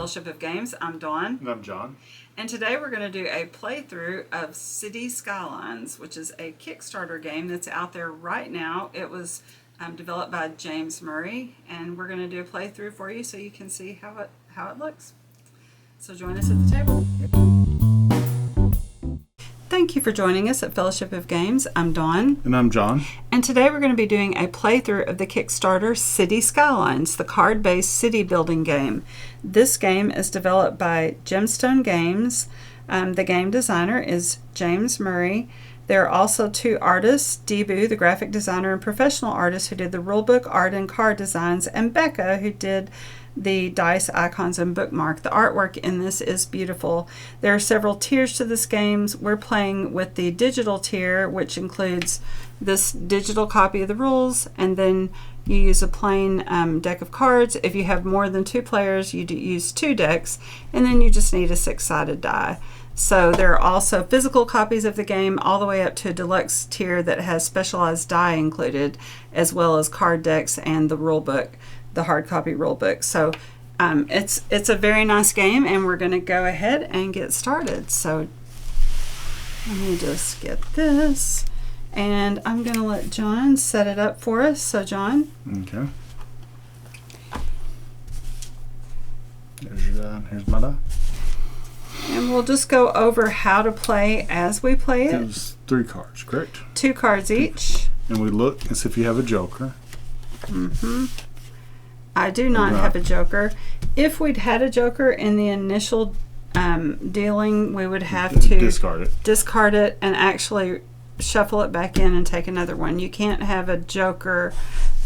Fellowship of Games. I'm Dawn. And I'm John. And today we're going to do a playthrough of City Skylines, which is a Kickstarter game that's out there right now. It was developed by James Murray, and we're going to do a playthrough for you so you can see how it looks. So join us at the table. Thank you for joining us at Fellowship of Games. I'm Dawn. And I'm John. And today we're going to be doing a playthrough of the Kickstarter City Skylines, the card-based city building game. This game is developed by JemstoneGames. The game designer is James Murray. There are also two artists, Debu, the graphic designer and professional artist who did the rulebook art and card designs, and Becca, who did the dice, icons, and bookmark. The artwork in this is beautiful. There are several tiers to this game. We're playing with the digital tier, which includes this digital copy of the rules, and then you use a plain deck of cards. If you have more than two players, you use two decks, and then you just need a six-sided die. So there are also physical copies of the game all the way up to a deluxe tier that has specialized die included, as well as card decks and the rule book, the hard copy rule book. So it's a very nice game, and we're going to go ahead and get started. So let me just get this, and I'm going to let John set it up for us. So John. Okay. Here's my die. And we'll just go over how to play as we play it. It was 3 cards, correct? 2 cards each. And we look and see if you have a joker. I do not have a joker. If we'd had a joker in the initial dealing, we would have to discard it and actually shuffle it back in and take another one. You can't have a joker.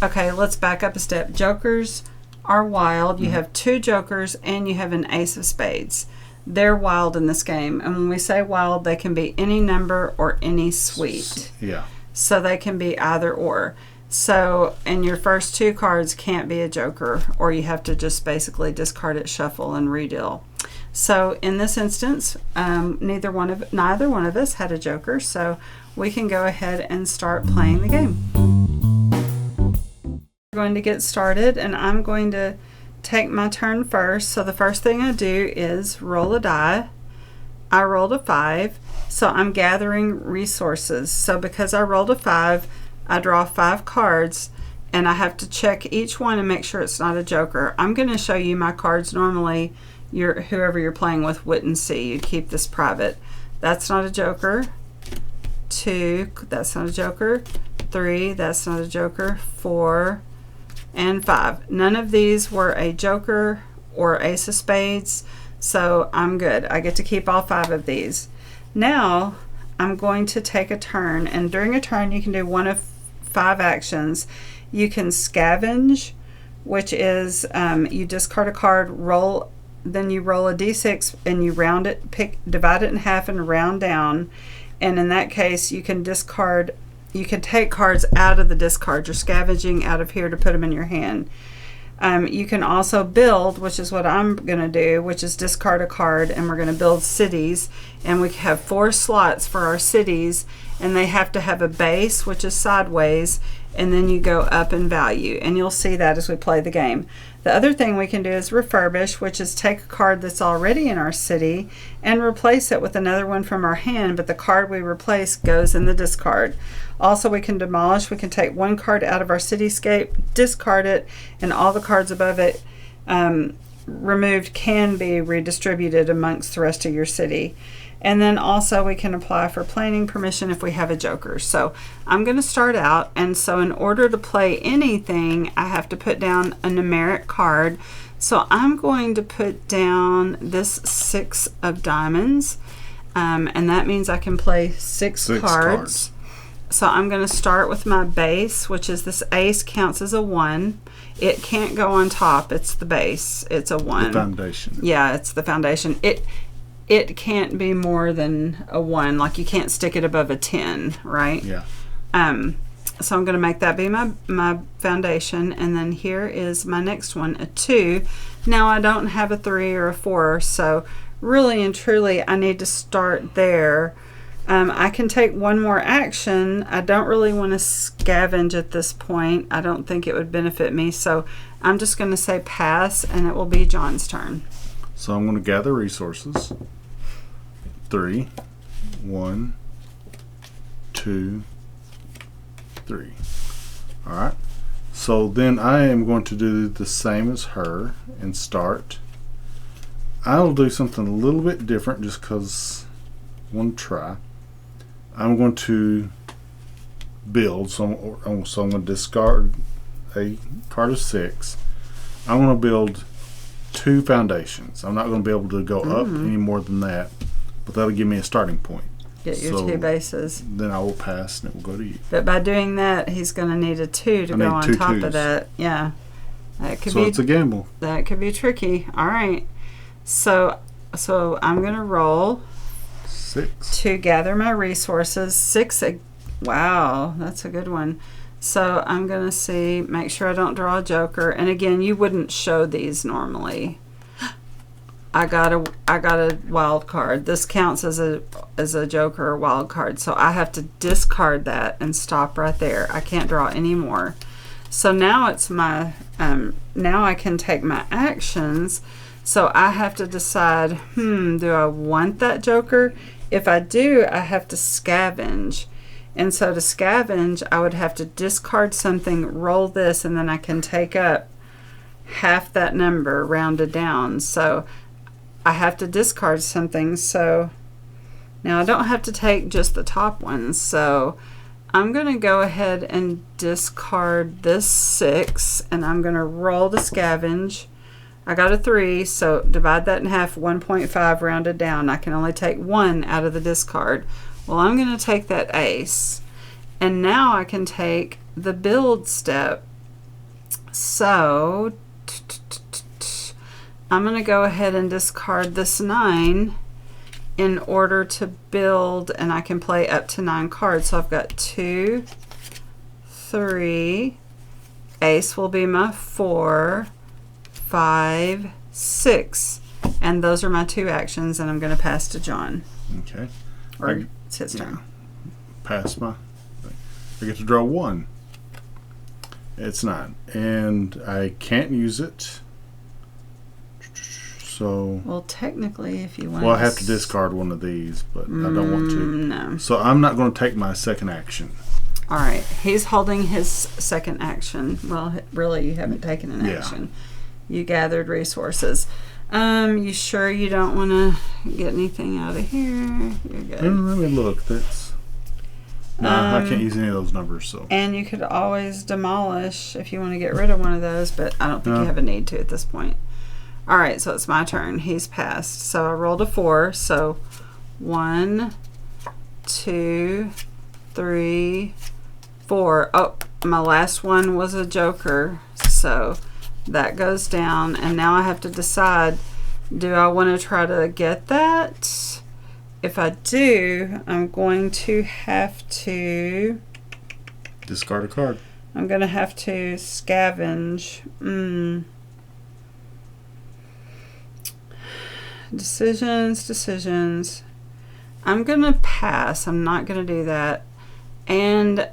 Okay, let's back up a step. Jokers are wild. You have 2 jokers and you have an ace of spades. They're wild in this game. And when we say wild, they can be any number or any suite. Yeah. So they can be either or. So, and your first 2 cards can't be a joker, or you have to just basically discard it, shuffle, and redeal. So in this instance, neither one of us had a joker, so we can go ahead and start playing the game. We're going to get started, and I'm going to take my turn first. So the first thing I do is roll a die. I rolled a 5, so I'm gathering resources. So because I rolled a 5, I draw 5 cards, and I have to check each one and make sure it's not a joker. I'm going to show you my cards. Normally, whoever you're playing with wouldn't see. You'd keep this private. That's not a joker. 2, that's not a joker. 3, that's not a joker. 4, and 5. None of these were a joker or ace of spades, so I'm good. I get to keep all 5 of these. Now, I'm going to take a turn, and during a turn, you can do one of 5 actions. You can scavenge, which is you discard a card, then you roll a d6 and you round it, divide it in half and round down. And in that case, you can take cards out of the discard. You're scavenging out of here to put them in your hand. You can also build, which is what I'm going to do, which is discard a card, and we're going to build cities. And we have 4 slots for our cities, and they have to have a base, which is sideways, and then you go up in value. And you'll see that as we play the game. The other thing we can do is refurbish, which is take a card that's already in our city and replace it with another one from our hand, but the card we replace goes in the discard. Also, we can demolish. We can take 1 card out of our cityscape, discard it, and all the cards above it removed can be redistributed amongst the rest of your city. And then also we can apply for planning permission if we have a joker. So I'm going to start out, and so in order to play anything, I have to put down a numeric card. So I'm going to put down this 6 of diamonds, and that means I can play 6 cards. So I'm going to start with my base, which is this ace counts as a 1. It can't go on top. It's the base. It's a 1. The foundation. Yeah, it's the foundation. It can't be more than a 1. Like, you can't stick it above a 10, right? Yeah. So I'm going to make that be my foundation, and then here is my next one, a 2. Now I don't have a 3 or a 4, so really and truly I need to start there. I can take one more action. I don't really want to scavenge at this point. I don't think it would benefit me, so I'm just going to say pass, and it will be John's turn. So I'm going to gather resources. 3. 1, 2, 3. Alright. So then I am going to do the same as her and start. I'll do something a little bit different just because I want to try. I'm going to build. So I'm going to discard a card of 6. I'm going to build 2 foundations. I'm not going to be able to go up any more than that, but that'll give me a starting point. Get your 2 bases. Then I will pass and it will go to you. But by doing that, he's going to need a 2 to go on top of that. Yeah. That could be, it's a gamble. That could be tricky. All right. So I'm going to roll 6 to gather my resources. 6. Wow, that's a good one. So I'm going to make sure I don't draw a joker. And again, you wouldn't show these normally. I got a wild card. This counts as a joker or wild card. So I have to discard that and stop right there. I can't draw any more. So now it's my now I can take my actions. So I have to decide, do I want that joker? If I do, I have to scavenge. And so to scavenge, I would have to discard something, roll this, and then I can take up half that number rounded down. So I have to discard something. So now I don't have to take just the top ones. So I'm going to go ahead and discard this 6, and I'm going to roll to scavenge. I got a 3, so divide that in half, 1.5 rounded down. I can only take 1 out of the discard. Well, I'm going to take that ace, and now I can take the build step. So I'm going to go ahead and discard this 9 in order to build, and I can play up to 9 cards. So I've got 2, 3, ace will be my 4, 5, 6, and those are my 2 actions, and I'm going to pass to John. Okay. Or it's his turn. Pass my thing. I get to draw 1. It's 9, and I can't use it. So well, technically, if you want, I have to discard one of these, but I don't want to. No. So I'm not going to take my second action. All right, he's holding his second action. Well, really, you haven't taken an action. You gathered resources. You sure you don't want to get anything out of here? You're good. Let me look. That's no, I can't use any of those numbers. So and you could always demolish if you want to get rid of one of those, but I don't think you have a need to at this point. All right, so it's my turn. He's passed. So I rolled a 4. So 1, 2, 3, 4. Oh, my last one was a joker. So that goes down, and now I have to decide, do I want to try to get that? If I do, I'm going to have to discard a card. I'm going to have to scavenge. Decisions. I'm going to pass. I'm not going to do that. And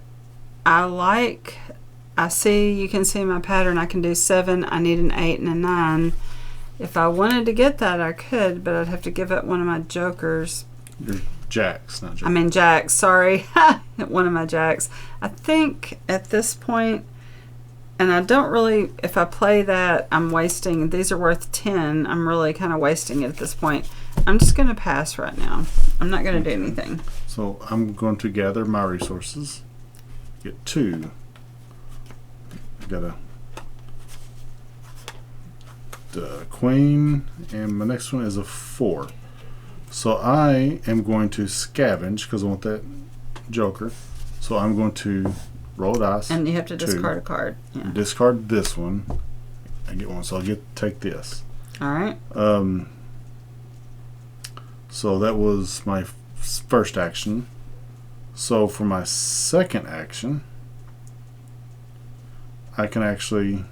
I see, you can see my pattern. I can do 7. I need an 8 and a 9. If I wanted to get that, I could, but I'd have to give up one of my jokers. Your jacks, not jokers. I mean jacks, sorry. One of my jacks. I think at this point, and I don't really, if I play that, I'm wasting, these are worth 10. I'm really kind of wasting it at this point. I'm just going to pass right now. I'm not going to do anything. So I'm going to gather my resources. Get 2. Got the queen, and my next one is a 4. So I am going to scavenge because I want that joker. So I'm going to roll dice. And you have to discard a card. Yeah. Discard this one. I get one, so I'll take this. All right. So that was my first action. So for my second action, I can actually,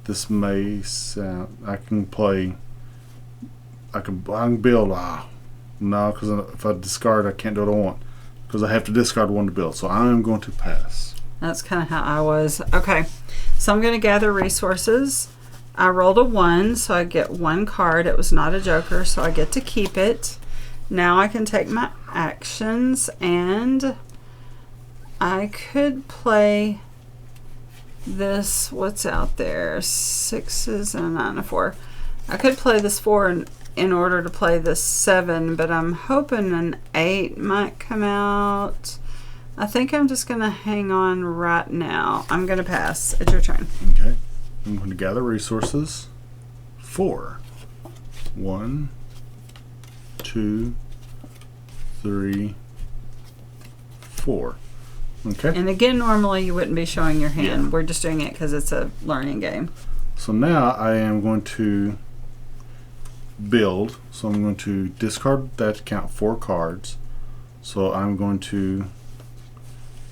this may sound, I can play, I can build, no, because if I discard, I can't do what I want, because I have to discard one to build, so I'm going to pass. That's kind of how I was. Okay, so I'm going to gather resources. I rolled a 1, so I get 1 card. It was not a joker, so I get to keep it. Now I can take my actions, and I could play this. What's out there? 6s and a 9 and a 4. I could play this 4 in order to play this 7, but I'm hoping an 8 might come out. I think I'm just going to hang on right now. I'm going to pass. It's your turn. Okay. I'm going to gather resources. 4. 1, 2, 3, 4. Okay. And again, normally you wouldn't be showing your hand. Yeah. We're just doing it because it's a learning game. So now I am going to build. So I'm going to discard that to count 4 cards. So I'm going to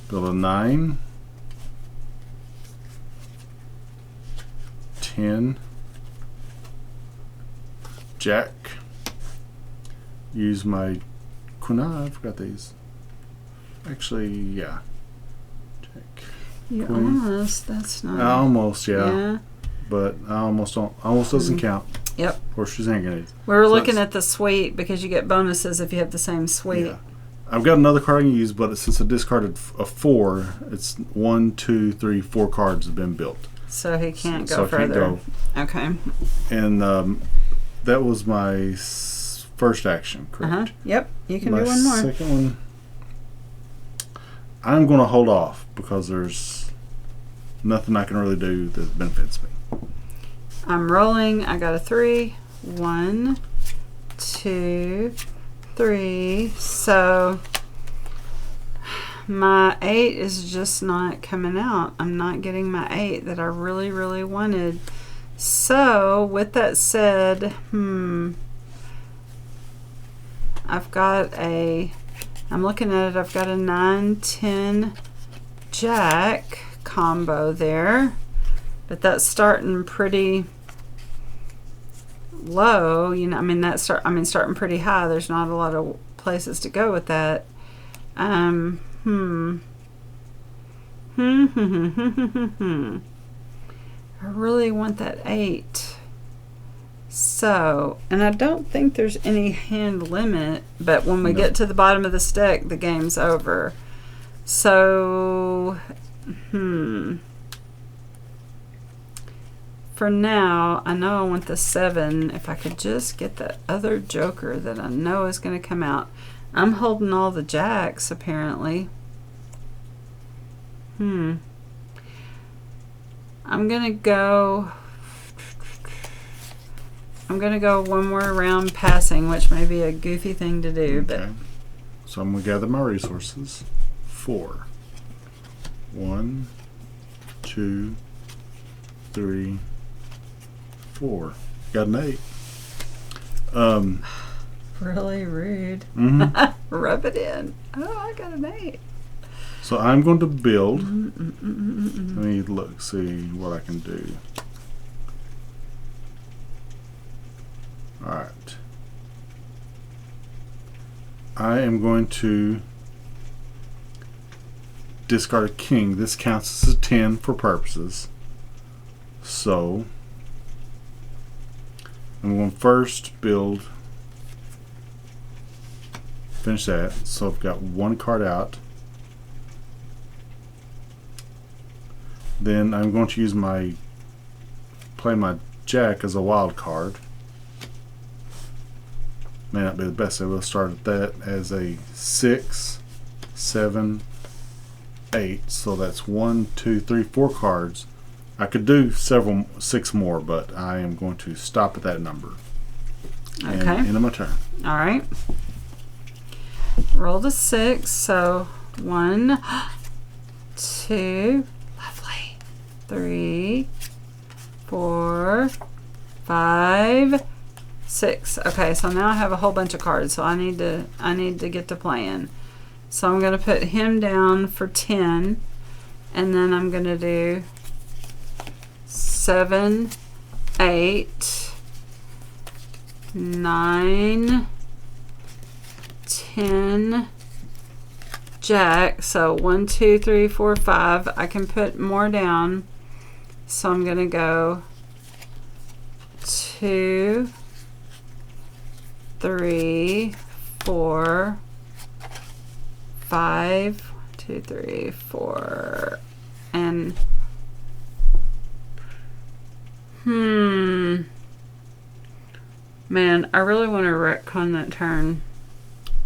build a 9, 10, Jack. Use my I forgot these. Actually, yeah. Jack. You Queen. almost. That's not. Almost, yeah. Yeah. But I almost don't. Almost doesn't count. Yep. Horseshoes hand grenades. We were So looking that's- at the suite because you get bonuses if you have the same suite. Yeah. I've got another card I can use, but since I discarded a 4, it's 1, 2, 3, 4 cards have been built. So he can't So go I can't further. go. Okay. And that was my first action, correct? Yep. You can My do one more. second one, I'm going to hold off because there's nothing I can really do that benefits me. I'm rolling. I got a 3. 1, 2, 3. So my 8 is just not coming out. I'm not getting my 8 that I really, really wanted. So with that said, I've got I'm looking at it, I've got a 9, 10 Jack combo there. But that's starting pretty low, you know. I mean, starting pretty high. There's not a lot of places to go with that. I really want that 8. So, and I don't think there's any hand limit, but when we get to the bottom of this deck, the game's over. So, for now, I know I want the 7. If I could just get that other joker that I know is going to come out. I'm holding all the jacks, apparently. I'm going to go one more round passing, which may be a goofy thing to do. Okay. So I'm going to gather my resources. 4. 1, 2, 3, 4. Got an 8. Really rude. Rub it in. Oh, I got an 8. So I'm going to build. Let me look, see what I can do. Alright. I am going to discard a king. This counts as a 10 for purposes. So I'm going to first build, finish that. So I've got 1 card out. Then I'm going to use play my jack as a wild card. May not be the best. I will start at that as a 6, 7, 8. So that's 1, 2, 3, 4 cards. I could do 6 more, but I am going to stop at that number. Okay. And end of my turn. All right. Roll the 6. So 1, 2, lovely, 3, 4, 5, 6. Okay, so now I have a whole bunch of cards, so I need to get to playing. So I'm going to put him down for 10, and then I'm going to do 7, 8, 9, 10, Jack. So 1, 2, 3, 4, 5. I can put more down, so I'm going to go 2, 3, 4, 5, 2, 3, 4, and man, I really want to retcon that turn.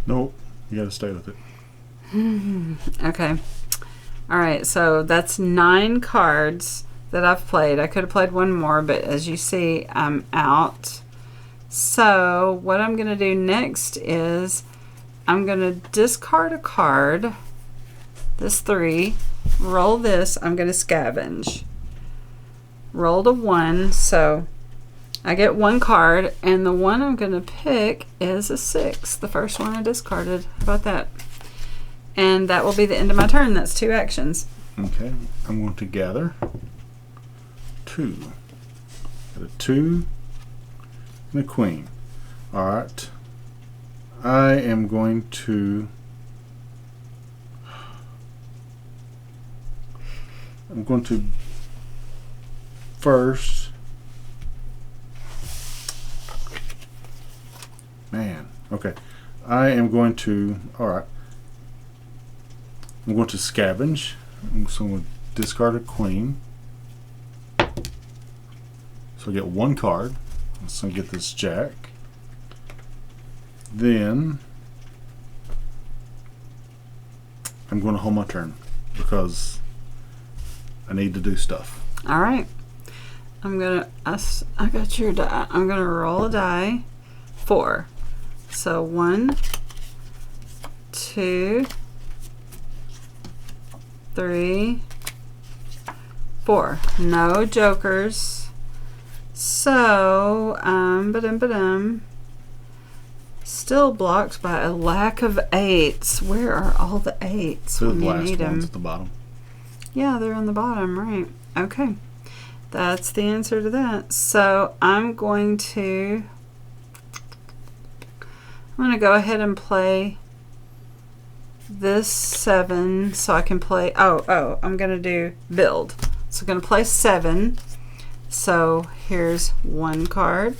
Nope, you gotta stay with it. Okay. All right, so that's 9 cards that I've played. I could have played one more, but as you see, I'm out. So what I'm going to do next is I'm going to discard a card, this 3, roll this, I'm going to scavenge. Rolled a 1, so I get 1 card, and the one I'm going to pick is a 6, the first one I discarded. How about that? And that will be the end of my turn. That's 2 actions. Okay, I'm going to gather 2. Got a 2 and a queen. Alright. I am going to first, man, okay. I am going to, alright. I'm going to scavenge. So I'm going to discard a queen. So I get 1 card. So I get this jack. Then I'm going to hold my turn because I need to do stuff. All right. I got your die. I'm gonna roll a die. 4. So 1, 2, 3, 4. No jokers. So still blocked by a lack of 8s. Where are all the 8s The when you last need them? one's at the bottom. Yeah, they're on the bottom, right? Okay, that's the answer to that. So I'm going to go ahead and play this 7 so I can play. I'm gonna do build. So I'm gonna play 7. So here's 1 card,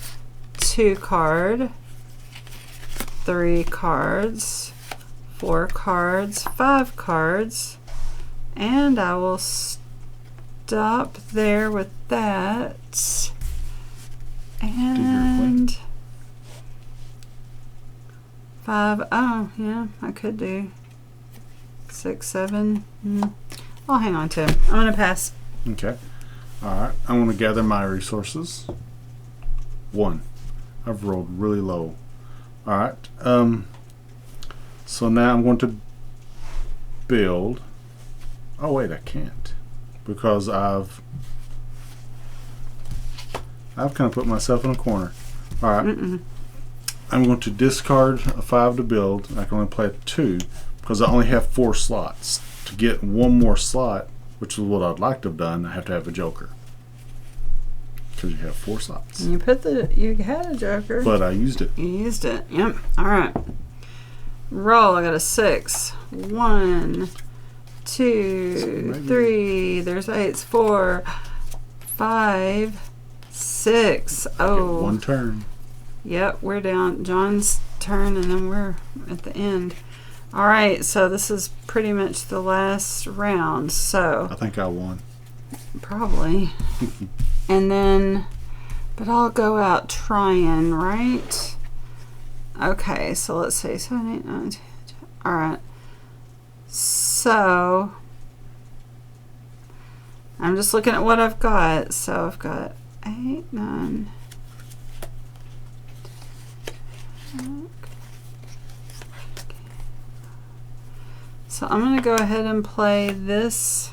2 card, 3 cards, 4 cards, 5 cards, and I will stop there with that. And 5. Oh yeah, I could do 6, 7. I'll hang on to 'em. I'm gonna pass. Okay. Alright. I want to gather my resources. 1. I've rolled really low. Alright. So now I'm going to build. Oh wait, I can't. Because I've kind of put myself in a corner. Alright. I'm going to discard a 5 to build. I can only play a 2 because I only have 4 slots. To get 1 more slot, which is what I'd like to have done, I have to have a joker. Because you have 4 slots. You had a joker. But I used it. You used it. Yep. All right. Roll. I got a 6. 1, 2, 3. There's 8s. 4, 5, 6. Oh. Get 1 turn. Yep. We're down. John's turn, and then we're at the end. All right. So this is pretty much the last round. So I think I won. Probably. And then, but I'll go out trying, right? Okay, so let's see. 7, 8, 9, 10. All right. So I'm just looking at what I've got. So I've got 8, 9. So I'm going to go ahead and play this.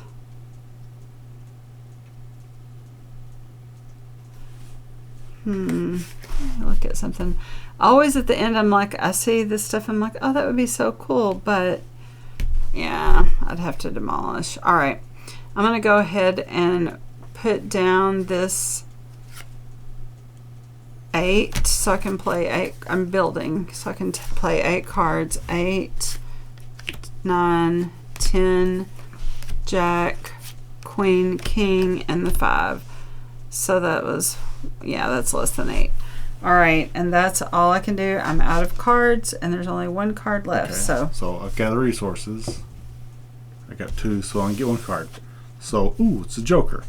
Look at something. Always at the end, I'm like, I see this stuff, I'm like, oh, that would be so cool, but yeah, I'd have to demolish. All right, I'm gonna go ahead and put down this 8 so I can play 8. I'm building so I can play 8 cards. 8, 9, 10, Jack, Queen, King, and the 5. So that was, yeah, that's less than 8. All right, and that's all I can do. I'm out of cards, and there's only 1 card left. Okay. So I've got the resources. I got 2, so I can get 1 card. So, ooh, it's a joker.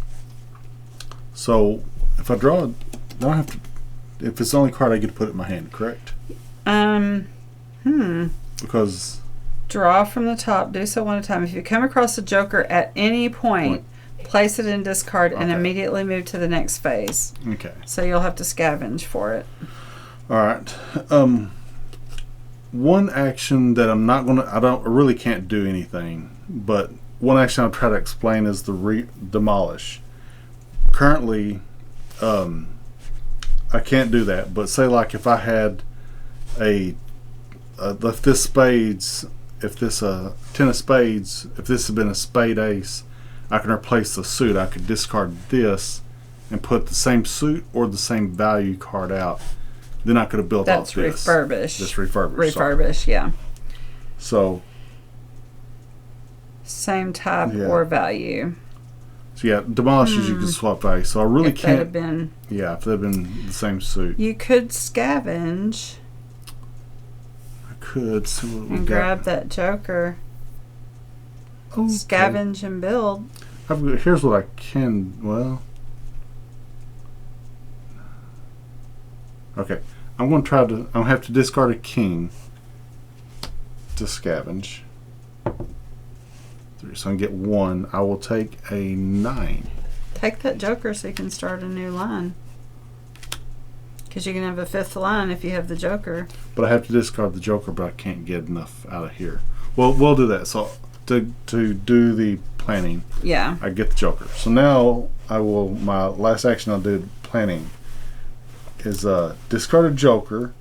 So if I draw, I don't have to. If it's the only card, I get to put it in my hand. Correct? Because draw from the top. Do so 1 at a time. If you come across a joker at any point, place it in discard and immediately move to the next phase. Okay. So you'll have to scavenge for it. All right. One action that I'm not gonna. I really can't do anything. But one action I'll try to explain is the demolish. Currently, I can't do that. But say like if I had if this 10 of spades, if this had been a spade ace, I can replace the suit. I could discard this and put the same suit or the same value card out. Then I could have built off this. Refurbish. This refurbish. Refurbish, yeah. So same type or value. So yeah, demolishes you can swap value. So I really can't. Have been, yeah, if they'd been the same suit. You could scavenge. I could. So and grab that joker. Okay. Scavenge and build. Here's what I can. Well. Okay. I'm going to try to. I'm going to have to discard a king to scavenge. 3. So I can get 1. I will take a 9. Take that joker so you can start a new line. Because you can have a 5th line if you have the joker. But I have to discard the joker, but I can't get enough out of here. Well, we'll do that. So to do the planning, yeah, I get the joker. So now I will. My last action I'll do planning is discard a joker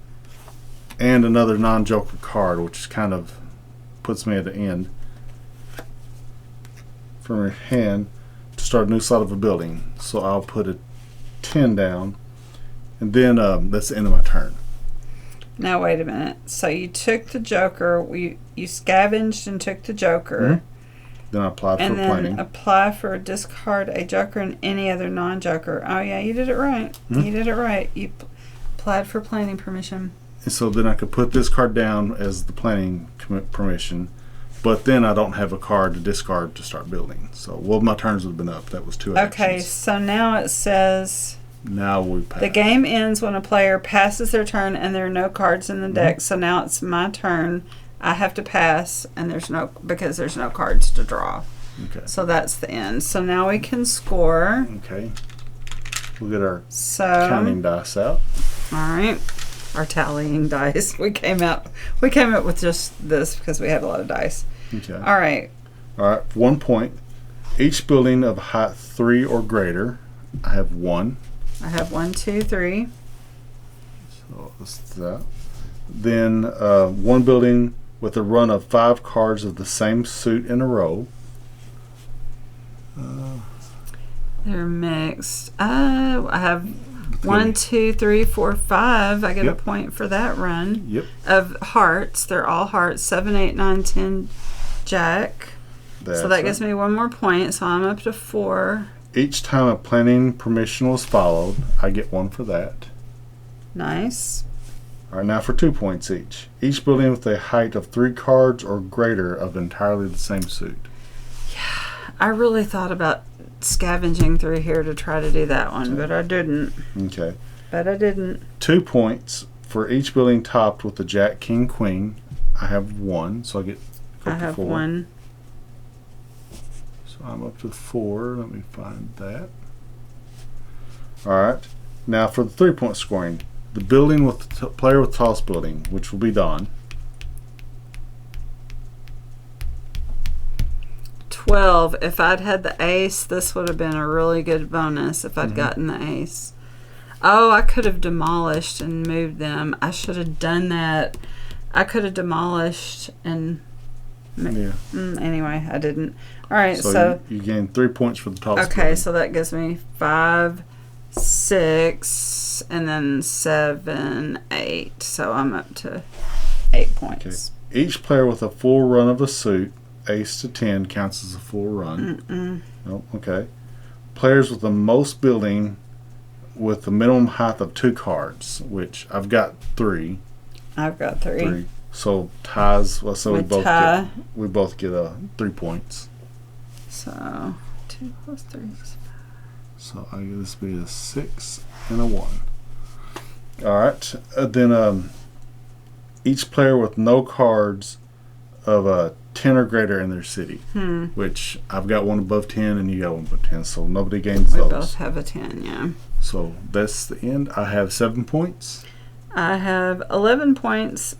and another non-joker card, which kind of puts me at the end from your hand to start a new slot of a building. So I'll put a 10 down, and then that's the end of my turn. Now wait a minute. So you took the joker. You scavenged and took the joker. Then I applied for planning. And then apply for discard a joker and any other non-joker. Oh yeah, you did it right. You did it right. You applied for planning permission. And so then I could put this card down as the planning permission, but then I don't have a card to discard to start building. So my turns would have been up. That was 2 actions. Okay, so now it says. Now we pass. The game ends when a player passes their turn and there are no cards in the deck. So now it's my turn. I have to pass, and because there's no cards to draw. Okay. So that's the end. So now we can score. Okay. We'll get our counting dice out. All right. Our tallying dice. We came out with just this because we had a lot of dice. Okay. All right. 1 point. Each building of height 3 or greater. I have 1. I have 1, 2, 3. So that's that. Then 1 building with a run of 5 cards of the same suit in a row. They're mixed. I have 1, 2, 3, 4, 5. I get a point for that run. Yep. Of hearts. They're all hearts. 7, 8, 9, 10, jack. So that gives me 1 more point. So I'm up to 4. Each time a planning permission was followed, I get 1 for that. Nice. All right, now for 2 points each. Each building with a height of 3 cards or greater of entirely the same suit. Yeah, I really thought about scavenging through here to try to do that one, but I didn't. Okay. But I didn't. 2 points for each building topped with the jack, king, queen. I have 1, so I get I have 4. 1. So I'm up to 4. Let me find that. All right. Now for the 3-point scoring. The building with the player with tallest building, which will be Don. 12. If I'd had the ace, this would have been a really good bonus if I'd gotten the ace. Oh, I could have demolished and moved them. I should have done that. I could have demolished and... anyway, I didn't. All right, so you gain 3 points for the tallest okay, building. so that gives me 5, 6, and then 7, 8. So I'm up to 8 points. Okay. Each player with a full run of a suit, ace to 10, counts as a full run. Oh, okay. Players with the most building with a minimum height of 2 cards, which I've got 3. I've got 3. So ties. Well, so we both tie. get 3 points. So 2 plus 3 is 5. So I get this be a 6 and a 1. All right. Then each player with no cards of a 10 or greater in their city, which I've got one above 10 and you got one above 10, so nobody gains those. We both have a 10, yeah. So that's the end. I have 7 points. I have 11 points.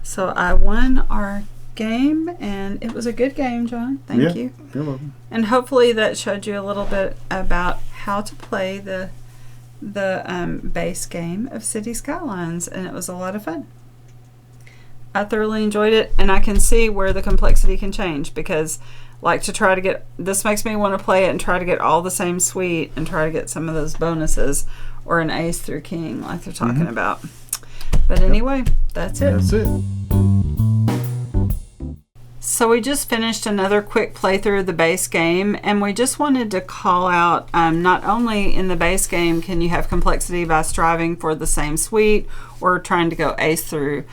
So I won our game, and it was a good game, John. Thank you. You're welcome. And hopefully that showed you a little bit about how to play the base game of City Skylines, and it was a lot of fun. I thoroughly enjoyed it, and I can see where the complexity can change, because like to try to get, this makes me want to play it and try to get all the same suite and try to get some of those bonuses, or an ace through king like they're talking about. But anyway, that's it. That's it. So we just finished another quick playthrough of the base game, and we just wanted to call out, not only in the base game can you have complexity by striving for the same suite or trying to go ace through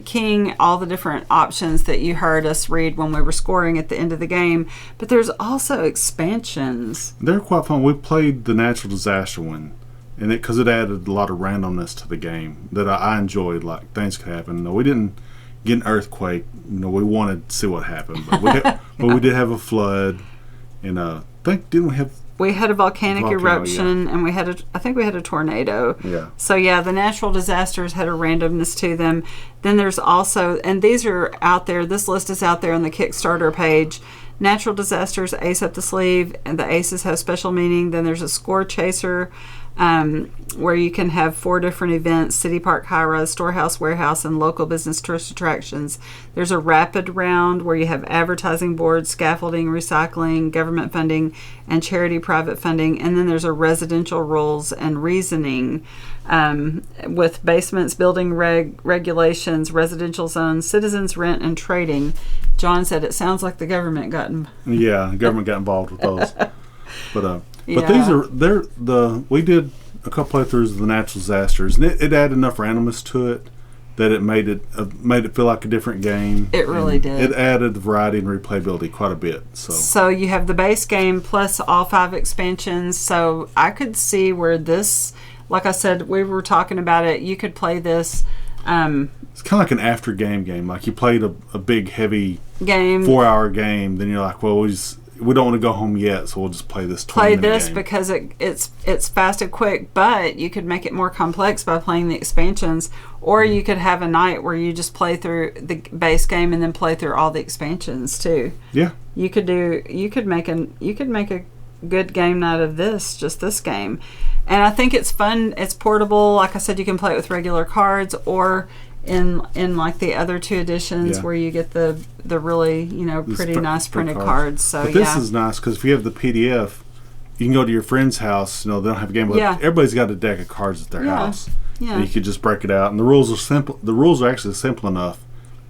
king, all the different options that you heard us read when we were scoring at the end of the game, but there's also expansions. They're quite fun. We played the natural disaster one, and because it added a lot of randomness to the game that I enjoyed. Like things could happen. No, we didn't get an earthquake. We wanted to see what happened, but we did have a flood, and didn't we have? We had a volcanic eruption, and I think we had a tornado. Yeah. So yeah, the natural disasters had a randomness to them. Then there's also, and these are out there, this list is out there on the Kickstarter page. Natural disasters, ace up the sleeve, and the aces have special meaning. Then there's a score chaser, where you can have 4 different events: city park, high rise, storehouse, warehouse, and local business tourist attractions. There's a rapid round where you have advertising boards, scaffolding, recycling, government funding, and charity private funding. And then there's a residential rules and reasoning, with basements, building regulations, residential zones, citizens, rent, and trading. John said it sounds like the government got the government got involved with those. But we did a couple playthroughs of the natural disasters, and it added enough randomness to it that it made it feel like a different game. It really did. It added variety and replayability quite a bit. So you have the base game plus all 5 expansions. So I could see where this, like I said, we were talking about it. You could play this. It's kind of like an after game. Like you played a big heavy game, 4-hour game. Then you're like, well, we don't want to go home yet, so we'll just play this 20-minute game. Because it's fast and quick, but you could make it more complex by playing the expansions, or you could have a night where you just play through the base game and then play through all the expansions too. Yeah. You could make a good game night of this game. And I think it's fun. It's portable. Like I said, you can play it with regular cards, or in like the other 2 editions where you get the really pretty nice printed cards. So but this is nice because if you have the PDF, you can go to your friend's house. They don't have a game, but everybody's got a deck of cards at their house. Yeah. And you could just break it out, and the rules are simple. The rules are actually simple enough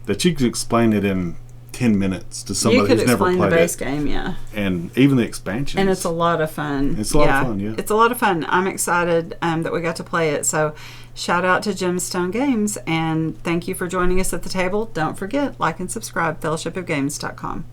that you could explain it in 10 minutes to somebody who's never played it. You could explain the base game, yeah. And even the expansions. And it's a lot of fun. It's a lot of fun, yeah. It's a lot of fun. I'm excited that we got to play it. So shout out to JemstoneGames, and thank you for joining us at the table. Don't forget, like and subscribe, fellowshipofgames.com.